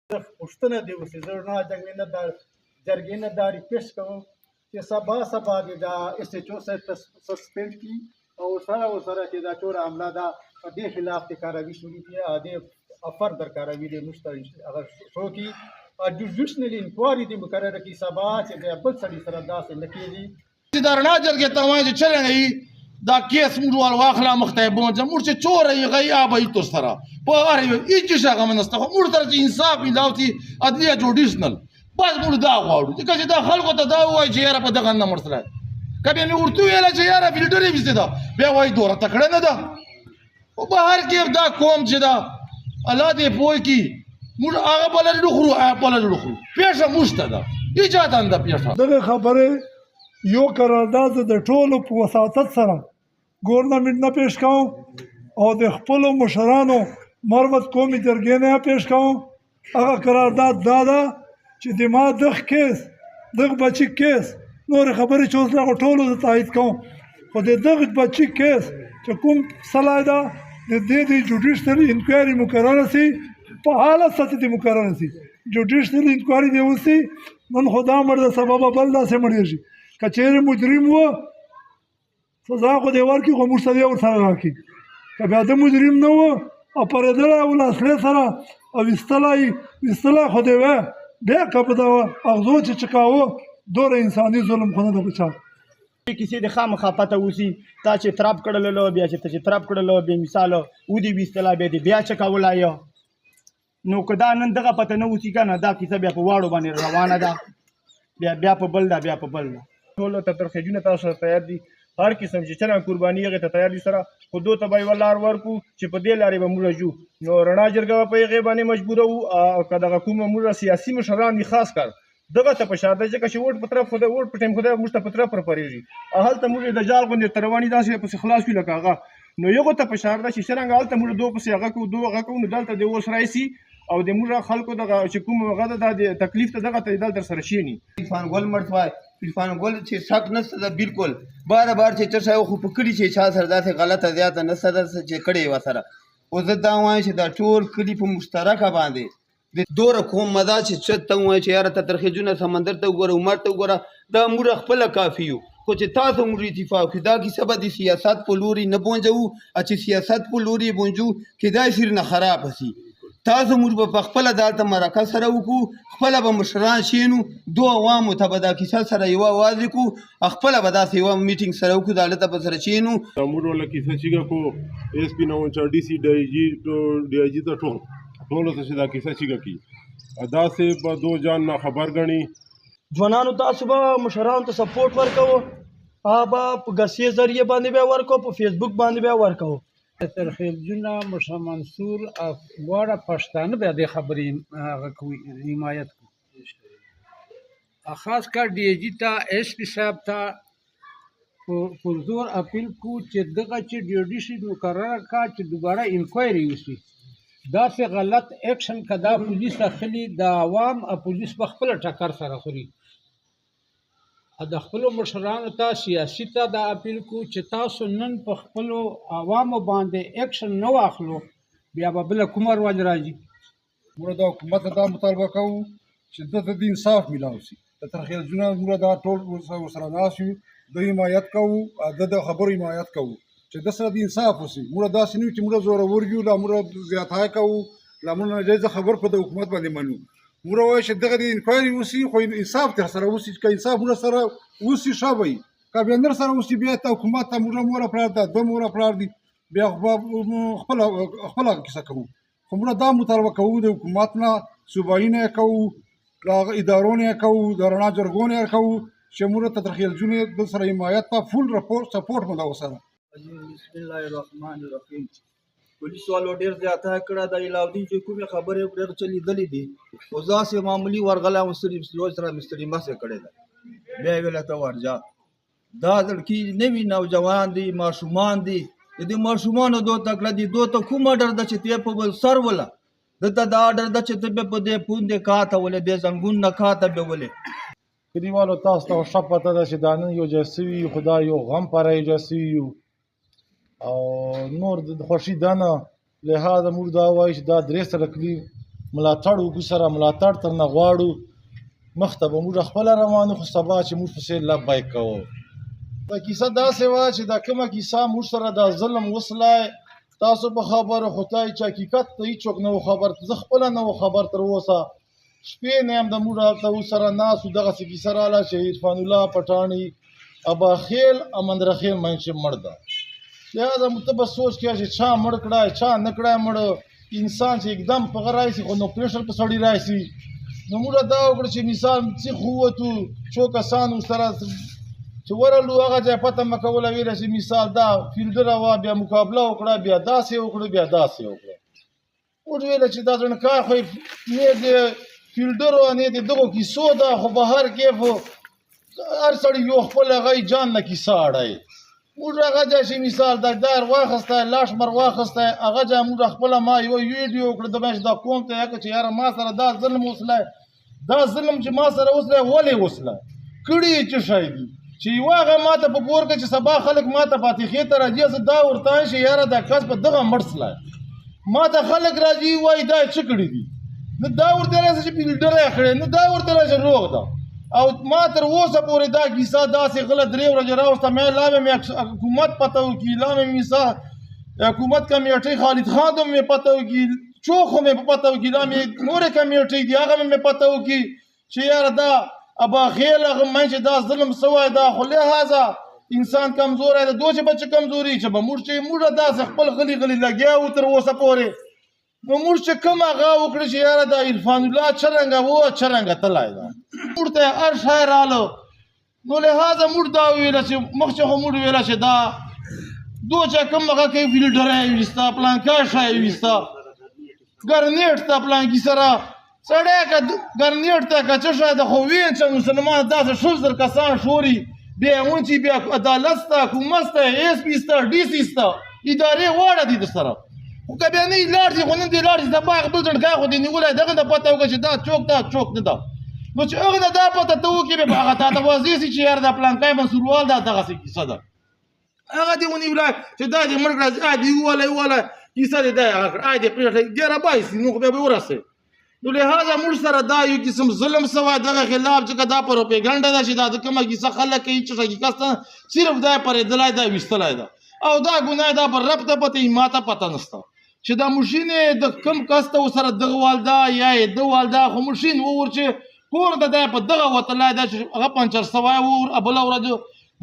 پوښتنه دې وشي زه جرګې نه دا ریکویسټ کوم چې سبا دې دا ایس ایچ او صاحب ته سسپینډ کړي او ورسره چې دا ټوله عمله ده په دې خلاف دې کاروي شروع کړي او دې فردر کاروي دې موږ ته هغه شو کړي جوډیشنل انکوایري دې مقرره کړي سبا چې بل سړي سره داسې نه کېږي چې دا رڼا جرګې ته وایي چې څرنګه دا کیس موږ واخلا مختیبون زموږ چې چور یې غیا به تو سره په هر یو هیڅ شغه منسته موږ تر چې انصاف ملاوتي عدلیه جوډیشنل بس موږ دا غواړو چې دا خلکو ته دا وایي چې یاره په دغه نه مړ سره کبه مې ورته ویل چې یاره فلټر یې وسته دا بیا وایي دوره تکړه نه ده او په هر کې دا قوم چې دا الله دې پوي کی موږ هغه بل لرو خو بل لرو خو پیښه مشته ده ایجاد انده پیښه دغه خبره یو قرارداد د ټولو په وساطت سره ګورنمنټ نه پیش کوم او د خپلو مشرانو مربوط قومي جرګې نه پیش کوم هغه قرارداد دا ده چې د ما دغه کیس دغه بچي کیس نور خبرې چې اوس هغه ټولو زه تایید کوم خو د دغه بچي کیس چې کوم صلاح ده د دې د جوډیشنل انکوایري مقرره سي په حالت سطح دې مقرره سي جوډیشنل انکوایري دې وسي نن خدا مړ د سببه بل داسې مړېږي که چېرې مجرم و سزا خو دې ورکړي خو موږ سزا ورسره راکړي که بیا د مجرم نه و او پرېدلی و له اصلې سره او ویستلی خو دې وی بیا که په دغه اغزو چې کاوه دوره انساني ظلم خو نه ده په چا کیسې د خامخا پته اوسي تا چې تراب کړلو بیا چې ته چې تراب کړلو بې مثاله ودې ویستله بیا دې بیا چکولی نو که دا نن دغه پته نه اوسي که نه دا کیسه بیا په واړو باندې روانه ده بیا په بل ده بیا په بل ده ټولو ته ترخیجونه تاسو سره تیار دي هر قسم چې څرنګه قرباني هغې ته تیار دي سره خو دو ته به یوه لار ورکړو چې په دې لارې به موږ ځو نو رڼا جرګه به په هغې باندې مجبوره وو او که دغه کومه موږ سیاسي مشران دي خاص کار دغه ته په شا ده ځکه چې ووټ په طرف خدای ووټ په ټایم خدای موږ ته په طرف راپرېږي او هلته موږ د جال غوندې تر رواني داسې پسې خلاص وي لکه هغه نو یغو ته په شا ده چې څرنګه هلته موږ دو پسې هغه کوو دو هغه کوو نو دلته د اوس رایسي او د موږ خلکو دغه چې کوم هغه ده دا د تکلیف ته دغه ته دلته سره شیني عرفان ګل مړ شوی عرفان ګل چې شک نشته ده بالکل بار چې چر شوی خو په کلي چې چا سره داسې غلطه زیاته نشته ده چې کړې وه سره خو زه دا وایم چې دا ټول کلي په مشترکه باندې د دوره قوم مدا چې څه ته ووایي چې یاره ته ترخیجونه سمندر ته وګوره عمر ته وګوره دا موږ خپله کافي یو خو چې تاسو موږ اتفاق کړي دا کیسه به د سیاست په لوري نه بونجوو چې سیاست په لوري بونجو کیدای شي نه خراب شي تاسو موږ به په خپله دلته مرکه سره وکړو خپله به مشران شینو دو عوامو ته به دا کیسه سره یوه اواز وکړو خپله به داسې یوه میټینګ سره وکړو د هلته به سره شینو موږ له کیسه چیګه کو ایس پی نه ونچا ډي سي ډي آی جي ته ټولو ته چې دا کیسه چیګه کي داسې به دو جان نه خبر ګڼي ځوانانو تاسو به مشرانو ته سپورټ ورکوو هغه به په ګسې ذریعې باندې بیا ورکوو په فیسبوک باندې بیا ورکوو ترخیلجونه مشا منصور واړه پښتانه بیا د خبرې هغه کوي حمایت کوي خاص کر ډي جي ته ایس پي صاحب ته پر زور اپیل کو چې دغه چې جوډیشل مقرره کا چې دوباره انکوایري وشي داسې غلط ایکشن که دا پولیس اخلي د عوام او پولیس په خپله ټکر سره خوري د خپلو مشرانو ته سیاسي ته دا اپیل کو چې تاسو نن په خپلو عوامو باندې ایکشن نه واخلو بیا به بله کومه رواج راځي موږ د حکومت ته دا مطالبه کوو چې دته د انصاف میلاو شي د ترخیلجونه موږ دا ټول ورسره ناست یو د حمایت کوو د خبرو حمایت کوو چې د سره د انصاف وشي موږ داسې نه وي چې موږ زورور یو لا موږ زیاتی کوو لا موږ ناجایزه خبر په د حکومت باندې منو موږ وایو چې دغه د انکوایري وشي خو انصاف تر سره وشي که انصاف موږ سره وشي ښه به وي که بیا نر سره وشي بیا ته حکومت ته موږ مور پلار ده دوه مور پلار دي بیا خپله کیسه کوو خو موږ دا مطالبه کوو د حکومت نه صوبایي نه یې کوو د هغه ادارو نه یې کوو د رڼا جرګو نه یې کوو چې موږ ته ترخیلجونې د سره حمایت ته فول سپورټ مو ده ورسره بسم الله الرحمن الرحیم پولیس والو ډېر زیاته کړه د علاودین چې کومې خبرې ډېر څه لیدلې دي خو داسې معمولي ورغلی وم ستړي سره مې ستړي مسې کړې ده بیا یې ویله ته ورجه دا لړکي نوي نوجوان دي ماشومان دي د دې ماشومانو دو تکړه دي دو ته کوم اډر ده چې ته په بل سر وله دته دا اډر ده چې ته په دې پوندې کاته ولې دې زنګون نه کاته به ولې کلیوالو تاسو ته ښه پته ده چې دا نن یو جای سوي خو دا یو غم پره یو جای سوي یو او نور د خوښي ده نه لهذا موږ دا وایو چې دا درې سره کلي ملاتړ وکړو سره ملاتړ ترنه غواړو مخته به موږ خپله روانو خو سبا چې موږ پسې لبیک کوو دا کیسه داسې وه چې دا کومه کیسه موږ سره دا ظلم وسلی تاسو په خبره خو ته چې حقیقت ته هېڅوک نه و خبر زه خپله نه و خبر تر اوسه شپې نه یم د موږ هلته ورسره ناست وو دغسې کیسه راغله چې عرفان الله پټاڼي اباخیل امندرخیل منشي مړ ده لہذا ته به سوچ کوه چې چا مړ کړی چا نه کړی مړ انسان چې एकदम په هغه راشي خو نو پریشر په سړي راشي نو موږ دا وکړو چې مثال څه ووتو څو کسان ورسره چې ورغلو هغه ځای پته مه کوله ویله چې مثال دا فیلډره وه بیا مقابله وکړه بیا داسې وکړو بیا داسې وکړه موږ ویله چې دا ځڼکار خو نه د فیلډرو نه د دغو کیسو ده خو به هر کیف هر سړي یو خپل هغه جان نه کیسه اړی موږ هغه ځای چې مثال دا ډایر واخیستی لاشمر واخیستی هغه ځای موږ خپله ما یو ویډیو وکړه دبه چې دا قوم ته یې کړه چې یاره ما سره دا ظلم وسلی دا ظلم چې ما سره وسلی ولې وسلی کړي یې څه شی دي چې یوه هغه ما ته په پور کړه چې سبا خلک ما ته فاتحې ته راځي زه دا ورته وایم چې یاره دا کس په دغه مړ سلی ما ته خلک راځي وایي دا یې څه کړي دي نه دا ورته راسه چې فیلډره یې کړی نه دا ورته راسه روغ ده او ما تر اوسه پورې دا کیسه داسې غله 3 ورځې راوسته مې لا مې حکومت پته وکړي لا مې میسا حکومت کمیټۍ خالد خان ته مې پته وکړي چوخ مې پته وکړي لا مې نورې کمیټۍ دي هغه مې پته وکړي چې یاره دا اباخیل هغه من چې دا ظلم سوی دا خو لهذا انسان کمزوری ده دو چې به چې کمزوري چې به موږ چې موږ داسې خپل غلي غلي لګیا وو تر اوسه پورې نو موږ چې کوم هغه وکړو چې یاره دا عرفان الله څرنګه و څرنګه تللی ده موږ ته هر شی راله نو لهذا موږ دا وویله چې مخکې خو موږ ویله چې دا دو چې کوم هغه کوي فیلډره یې ویسته پلانکا شی یې ویسته ګرنیټ ته پلانکي سره سړی که ګرنیټ ته که څه شی ده خو وین چې مسلمان داسې 100 کسان شوري بیا یې ونچي بیا عدالت شته حکومت شته ایس پي شته ډي سي شته ادارې واړه دي درسره خو که بیا نه یې لاړ شي خو نن دې لاړ شي سبا هغه بل ځړکای خو دې نیولی دغه ته پته وکړه چې دا څوک ده څوک نه ده نو چې هغه نه دا پته ته وکړي بیا به هغه تا ته واضح شي چې یار دا پلانکی منصوروال دا دغسې کیسه ده هغه دې ونیولی چې دا دې مړ کړه آ دې وولی کیسه دې دا یې هغه کړه آ دې پرېښی دې رابایسي نو خو بیا به ورسئ نو لهذا موږ سره دا یو قسم ظلم سوی دغه خلاف ځکه دا پروپیګنډه ده چې دا د کومه کیسه خلک کوي چې حقیقت صرف دا یې پرېدلی دا یې ویستلی ده او دا ګناه دا پر رب ته پته یې ما ته پته نشته چې دا ماشین د کوم کس ته ورسره دغه والده یا یې ده والده خو ماشین وور چې کور د دی په دغه وتلی ده چې هغه پنچر سوی وور بله ورځ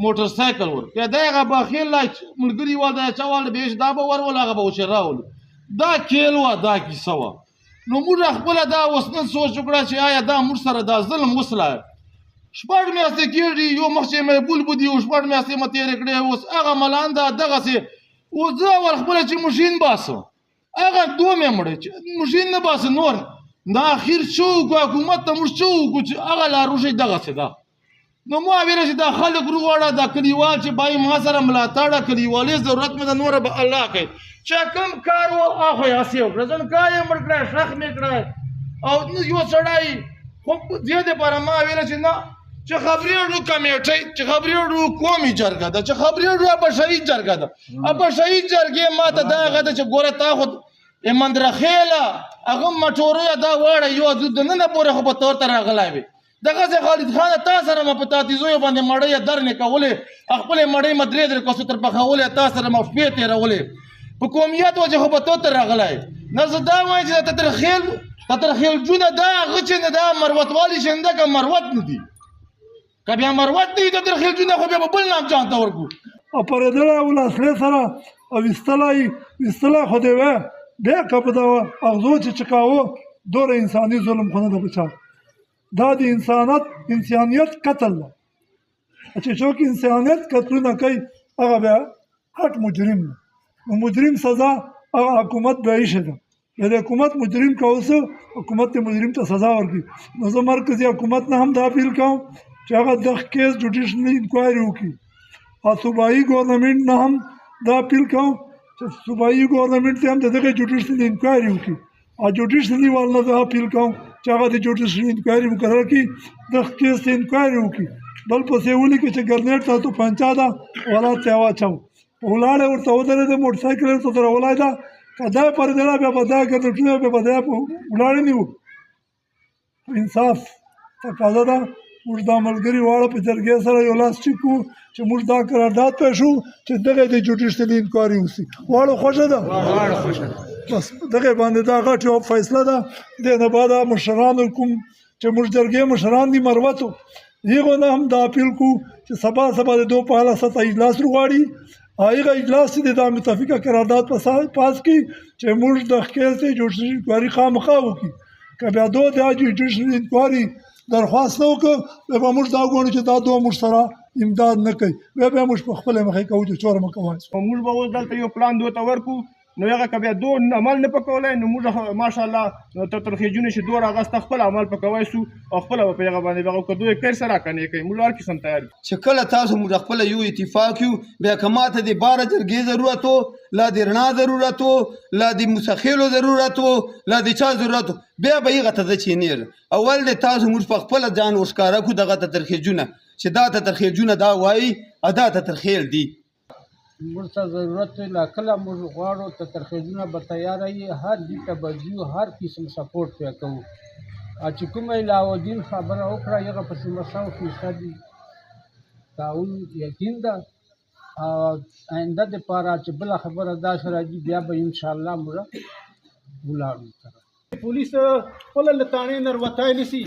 موټر سایکل ور بیا دی هغه بخیل لا ملګري والده چا والده بیا دا به ورول هغه به اوس یې راولو دا کیل وه دا کیسه وه نو موږ خپله دا اوس نن سوچ وکړه چې آیا دا موږ سره دا ظلم وسلی 6 میاشتې کېږي یو مخکې مې بلبود یو 6 میاشتې مې تېرې کړې اوس هغه ملان ده دغسې اوس زه اول خپله چې ماشین باسم هغه دوه مې مړی چې ماشین نه باسه نور دا اخر څه وکړو حکومت ته موږ څه وکړو چې هغه لاروشی دغسې ده نو ما ویله چې دا خلک روغواړه دا کلیوال چې بای ما سره ملاتړه کلیوالي ضرورت مې ده نوره به الله کوي چې کوم کار و هغه یې هسې وکړه ځنکای یې مړ کړی شخ مې کړی او یو سړی خو دې دپاره ما ویله چې نه چې خبرېږو کمیټۍ چې خبرېږو قومي جرګه ده چې خبرېږو ابشري جرګه ده ابشري جرګې ما ته دا هغه ده چې ګوره تا خو امندرخیله هغه مټوریه دا واړه یو د ننه پورې خو په طور ته راغلی وي دغسې خالد خانه تا سره مې په تاتیزیو باندې مړۍ درنې کولې خپلې مړۍ مې 3 کسو تر پخولې تا سره مې شپې تېرولې په قومیت وجه خو په تو ته راغلی نه زه دا وایم چې د تترخیلجونه دا هغه چې نه دا مروتوالي شنده که مروت نه دي که بیا مروت نه وي تترخیلجونه خو بیا به بل نام جان ته ورکړو او پرېدلی و له اصلې سره او ویستلی خو دې وی بیا که په دغه اغزو چې چکاوه دوره انساني ظلم خو نه ده په چا دا د انسانیت قتل ده چې څوک انسانیت قتلونه کوي هغه بیا هټ مجرم ده نو مجرم سزا هغه حکومت به ایښې ده د حکومت مجرم که اوسه حکومت د مجرم ته سزا ورکړي نو زه مرکزي حکومت نه هم دا اپیل کوم چې هغه دغه کیس جوډیشنل انکوایري وکړي او صوبایي ګورنمنټ نه هم دا اپیل کوم چې صوبایي ګورنمنټ ته هم د دغه جوډیشنل انکوایري وکړي او جوډیشنلي والنه دا اپیل کوم چې هغه د جوډیشنل انکوایري مقرر کړي دغه کیس ته انکوایري وکړي بل پسې ولیکي چې ګرنیټ تاسو پنچا ده ولات ته واچو ولاړې ورته ودرېده موټر سایکل ورته سره ولاړ ده که دا پردېړه بیا به دا ګرځټونه بیا به دا په ولاړې نه وو انصاف تقاضا ده موږ دا ملګري واړه په جرګې سره یو لاس ټیک کړو چې موږ دا قرارداد پیښو چې دغه د جوډیشنلي انکوایري وشي واړه خوښه ده بس دغه باندې دا غټ یو فیصله ده دې نه بعد مشرانو کوم چې موږ جرګې مشران دي مروتو هغو نه هم دا اپیل کوو چې سبا د دو په اعلی سطح اجلاس وغواړي هغه اجلاس چې دا متفقه قرارداد پاس کړي چې موږ د خپل ته جوډیشنلي انکوایري خامخا وکړي که بیا دو د جوډیشنلي انکوایري درخواست نه وکړو بیا به موږ دا وګڼو چې دا دوه موږ سره امداد نه کوي بیا موږ په خپله مخې کوو چې چوره مه کوئ موږ به اوس دلته یو پلان دوی ته ورکړو نو هغه که بیا دو عمل نه پکولی نو موږ ماشاءالله تر ترخیجونه چې دوه راغسته خپل عمل پکوی سو او خپله به په هغه باندې به که دوی کر سره کنې کوي موږ هر قسم تیار یو چې کله تاسو موږ خپله یو اتفاق یو بیا که ماته د 12 جرګې ضرورت و لا د رڼا ضرورت و لا د مسخیلو ضرورت و لا د چا ضرورت و بیا به هغه ته زه چینیر اول د تاسو موږ په خپله ځان وښکاره کړو دغه ته ترخیجونه چې دا ته ترخیجونه دا وایي دا ته ترخیل دي موږ ته ضرورت دی لا کله موږ غواړو ته ترخیجونه به تیاره یي هر دي ته به ځو هر قسم سپورټ پرې کوو چې کومه علاوالدین خبره وکړه هغه پسې به 100% تعاون یقین ده آینده دپاره چې بله خبره داسې راځي بیا به انشاءالله موږ ولاړو سره پولیس خپله له تاڼې نه وتلی سي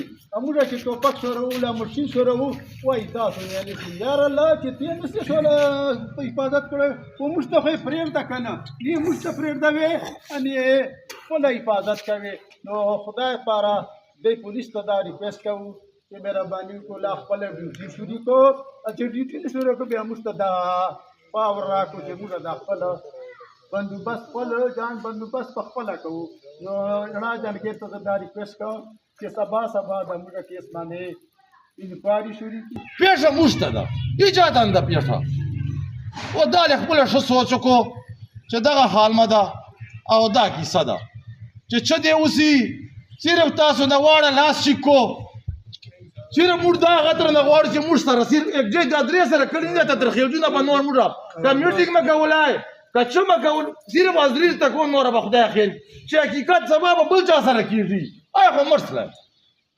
موږ چې ټوپک سورو لا ماشین سورو وایي تاسو ویلی سي یاره الله چې ته نسې شوله حفاظت کړی خو موږ ته خو یې پرېږده که نه دې موږ ته پرېږدوې ان یې خپله حفاظت کوې نو خدای پاره دی پولیس ته دا ریکویسټ کوو چې مهرباني وکړو لا خپله ډیوټي شروع کړو چې ډیوټي نه شروع کړو بیا موږ ته دا پاور راکړو چې موږ دا خپله بندوبست خپل ځان بندوبست په خپله کوو نو رڼا جرګې ته زه دا ریکویسټ کوم چې سبا د موږ کیس باندې انکوایري شروع کړي پیښه موږ ته ده ایجاداً ده پیښه و دا له خپله ښه سوچ وکړو چې دغه حالمه ده او دا کیسه ده چې څه دې وسي صرف تاسو نه واړه لاس چیک کو صرف موږ دا هغه تر نه غواړو چې موږ سره صرف یکجې دا درې سره کړي نه ته ترخیجونه به نور موږ که میوټینګ مه کولای که څه مه کول صرف ازریز ته کوم نوره به خدای خیر چې حقیقت سبا به بل چا سره کېږي آیا خو مړ سړی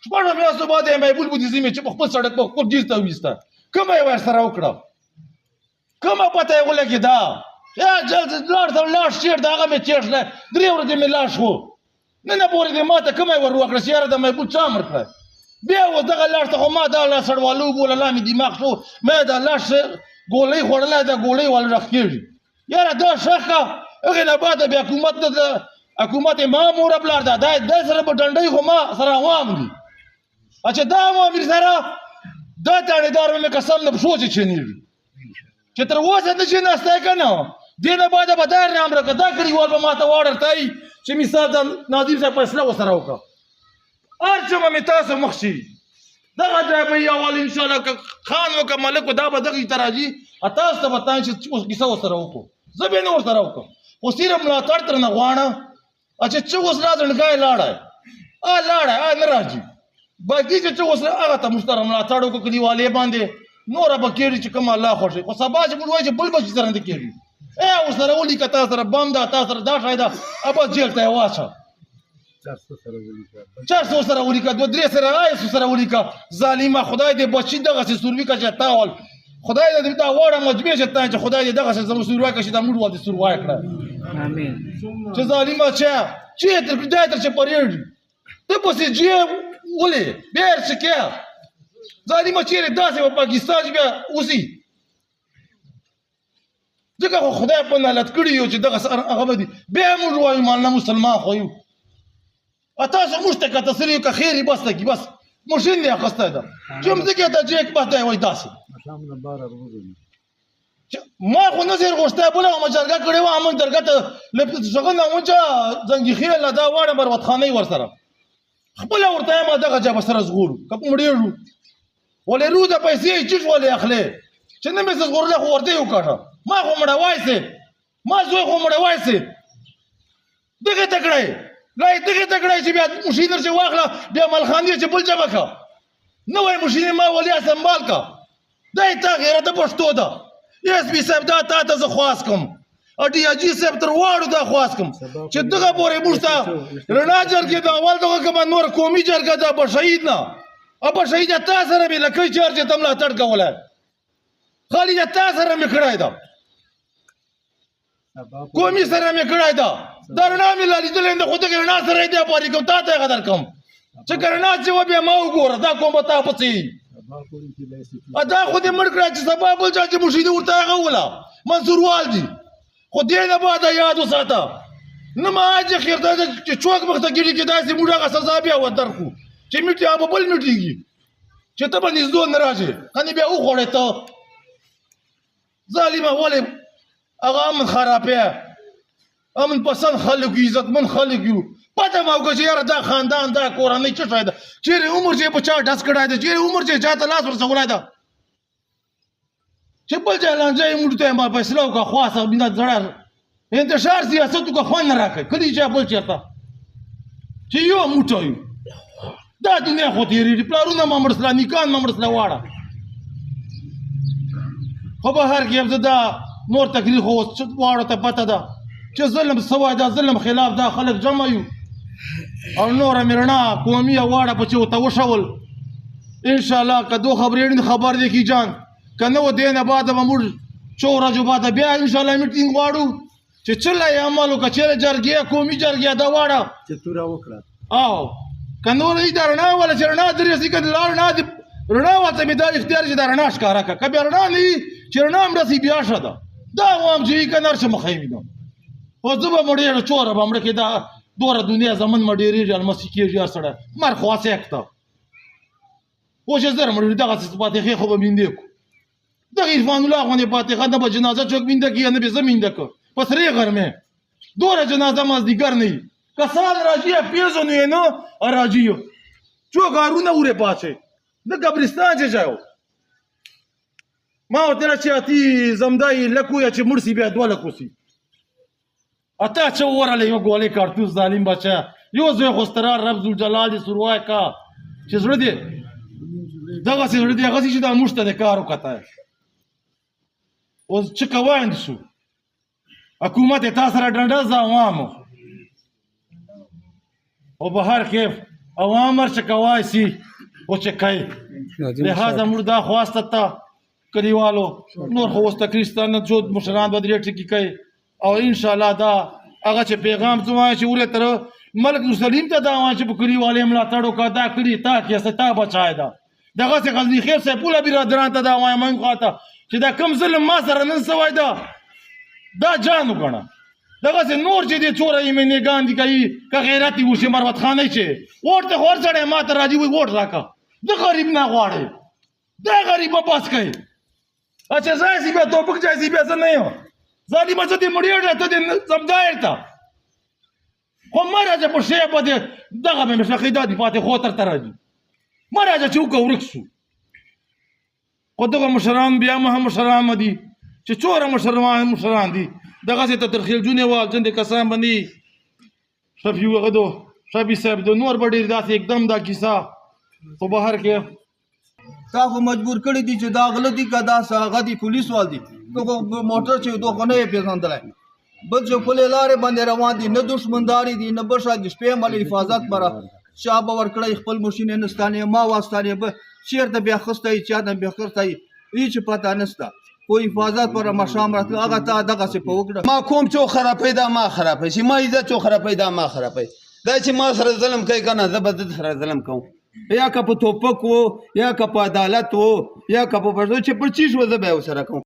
شپږ میاشتو بعد یې محبول بودیزم چې په خپل سړک په خپل ډیز ته وویسته کومه یې ورسره وکړه کومه پته یې ولګېده لاړ چېر د هغه مې چېر شله 3 ورځې مې لاړ شو نن پورې دې ما ته کومه یې ور وکړه چې یاره د محبول چا مړ کړی بیا اوس دغه لاړ ته خو ما دا لا سړوالو وبوله لا مې دماغ شو ما دا لاړ ګولۍ خوړلی دا ګولۍ والا راخکېږي یاره دا ښه که هغې نه بعده بیا حکومت یې ما موره پلار ده دا سره به ډنډۍ خو ما سره عوام دي چې دا عوامر سره دا تاڼېدار به مې قسم نه پښو چې چینېږي چې تر اوسه نه چېناستی که نه دې نه بعده به دا انعام راکړه دا کلیوال به ما ته واړه ورتایي چې مثال د ناظم صاحب فیصله ورسره وکړه هر څه به مې تاسو مخ شي دغه ځای به یې اول انشاءالله که خان و که ملک و دا به دغې ته راځي تاسو ته به تایم چې اوس کیسه ورسره وکړو زه به یې نه ورسره وکړم خو صرف ملاتړ ترنه غواړه چې څه اوس را ځنډګی لاړی لاړی نه راځي باقي چې څه اوس هغه ته موږ سره ملاتړ وکړو کلیوالې باندې نوره به کېږي چې کوم الله خوښوي خو سبا چې موږ وایو چې بل به چې سره نه کېږي ورسره ولیکه تا سره بم ده تا سره دا شی ده بس جیل ته یې واچه 400 سره ولیکه 2-3 سره آیسو سره ولیکه ظالمه خدای دې بچي دغسې سوروي که چې تا ول خدای دې دا غواړه مجبور چې تا چې خدای دې دغسې زموږ سوروی که چې دا موږ ول دې سوروی کړه چې ظالمه چې تر خدای تر چې پرېږدي ته پسې جې ولې بیا یې څه کې ظالمه چېرې داسې په پاکستان کې بیا اوسي ځکه خو خدای په نالت کړي یو چې دغسې هغه به دي بیا موږ وایو مالنه مسلمان خو یو تاسو موږ ته که تسلي که خیر یې بس ته کي بس ماشین یې اخیستی ده چې مځکې ته جیک بس دی وایي داسې ما خو نه زیر غوښتی بله همه جرګه کړې وه همه جرګه ته څغه نه وچه زنګیخیل نه دا واړه مروتخانۍ ورسره خپله ورته یم دغه جا به سره ژغورو که مړېږو ولې رو د پیسې یې چیټ ولې اخلې چې نه مې څه ژغورلی خو ورته یې وکړه ما خو مړوی سې ما زوی خو مړوی سې دغې ته کړی لای دغې ته کړی چې بیا مشین درچې واخله بیا ملخانې چې بل جمع که نوی مشین ما ولیا سنبال که دا یې تا غیرته پښتو ده ایس پي صاحب دا تا ته زه خواست کوم اډي اجي صاحب تر واړو دا خواست کوم چې دغه پورې موږ ته رڼا جرګې دا اول دغه کومه نور قومي جرګه دا به شهید نه ابا شهید تا سره مې لکۍ چار چې ته ملاتړ کولی خالي تا سره مې کړی ده قومي سره مې کړی ده دا رڼا مې لا لیدلی ده خو دغې رڼا سره یې دی پارې کوم تا ته یې قدر کوم چې که رڼا چې وه بیا ما وګوره دا کوم به تا پسې دا خو دې مړ کړه چې سبا بل چا چې مرشدي ورته هغه وله منصوروال دي خو دې نه بعده یاد وساته نه مهاجې خیر دا ده چې چوک مخته ګیډې کې داسې موږ هغه سزا بیا ودرکړو چې میټي هغه بل میټېږي چې ته به نږدې نه راځې کنې بیا وخوړې ته ظالمه ولې هغه امن خرابی امن پسند خلک یو عزتمند خلک یو پته مه وکړه چې یاره دا خاندان دا کورنۍ څه شی ده چیرې عمر چې یې په چا ډس کړی ده چیرې عمر چې یې چا ته لاس ورسولی ده چې بل ځای لانجه یې موږ ته یې فیصله وکړه خواصه مینه زړه انتشار سیاست وکړه خوند نه راکوي کلي چا بل چېرته چې یو موټی یو دا دنیا خو تېرېږي پلارونه مه مړ سله نیکان مه مړ سله واړه خو به هر کې زه دا نور تکلیف خو واړو ته پته ده چې ظلم سوی دا ظلم خلاف دا خلک جمع یو او نوره مې رڼا قومي او واړه په چې ورته وشول انشاءالله که دو خبرې خبر دی کی جان که نه و دې نه بعده به موږ څو ورځو بعده بیا انشاءالله میټینګ غواړو چې چله یې عمل وکړه چیرې جرګې قومي جرګې دا واړه چې توره وکړه او که نور یې دا رڼا وله چې رڼا درېسي که لا رڼا دې رڼا ورته مې دا اختیار چې دا رڼا ښکاره کړه که بیا رڼا نه وي چې رڼا هم رسي بیا ښه ده دا وایم چې که نر شه مخه یې وینم خو زه به مړېږه چوره به مړه کې دا دوره دنیا زمن مه ډېرېږي المسي کېږي هر سړی مر خواسیک ته خو چې زر مړ دغسې فاتحې خو به مینده کړو دغه عرفان الله غوندې فاتحه نه به جنازه څوک مینده کړي یا نه به زه مینده کړ په سرې غرمې دوره جنازه مازدیګر نه وي کسان راځي پیژنو یې نه راځي څوک هارونه ورې پاڅې د قبرستان چې ځای ما ورته چې اتي زمدای لکو یا چې مړ سي بیا دوه لکو سي اته چې وراله یو ګولې کارتوس ظالم بچا یو زوی خو سترار رب ذوالجلال دې سروای کا چې زړه دې دغسې زړه دې هغسې چې دا موږ ته د کار وکړه اوس چې کوایند شو حکومت یې تا سره ډنډه زه عوامو او به هر کیف عوام هر چې کوای سي او چې کوي لہذا موږ دا خواسته ته کلیوالو نور خو اوس تکریستان جو مشران به درې ټکي کوي او انشاءالله دا هغه چې پیغام زه وایم چې ولې تر ملک سلیم ته دا وایم چې په کلیوالۍ ملاتړ وکړه دا کلي تا کیسه تا بچای ده دغسې غزني خیل صاحب پوله برادران ته دا وایم هم خواته چې دا کم ظلم ما سره نن سوی ده دا جان وګڼه دغسې نور چې دې څوره یې مینېګان دي کوي که غیرت یې وشي مروت خانۍ چې ووټ ته خو هر سړی ما ته راځي وایي ووټ راکړه د غریب نه غواړې دا غریب به بس کوي اچھا ځای سي بیا توپک ځای سي بیا زه نه یم ظالمه زه دې مړېږه ته دې زمدایر ته خو مه راځه په شی به دې دغه مې شقیدا دي پاتې خو تر ته راځي مه راځه چې وکړه ورک شو خو دغه مشران بیا هم مشران دي چې څوره مشران دي دغسې ته تر خیلجونې وال ځندې کسان باندې شفیع هغه دو شفیع صاحب د نور به ډېر داسې एकदम دا کیسه خو بهر کې تا خو مجبور کړی دي چې دا غله دي که دا هغه دي پولیس وال دي تو خو موټر چې دو خو نه یې پېژندلی بل چې پلې لارې باندې روان دي نه دښمنداري دي نه بل شی د شپې مله حفاظت بره چا به ورکړی خپل ماشین یې نه ستانې ما واستانې به چېرته بیا خسته یي چا ته بیا خسته یي هېڅ پته نشته خو حفاظت پر مشام راتلو هغه تا دغسې په وکړه ما کوم څو خرابوي دا ما خرابوي چې ما عزت څو خرابوي دا ما خرابوي دا چې ما سره ظلم کوي که نه زه به د سره ظلم کوم یا که په توپک و یا که په عدالت و یا که په پښتو چې پر چیز و زه به یې ورسره کوم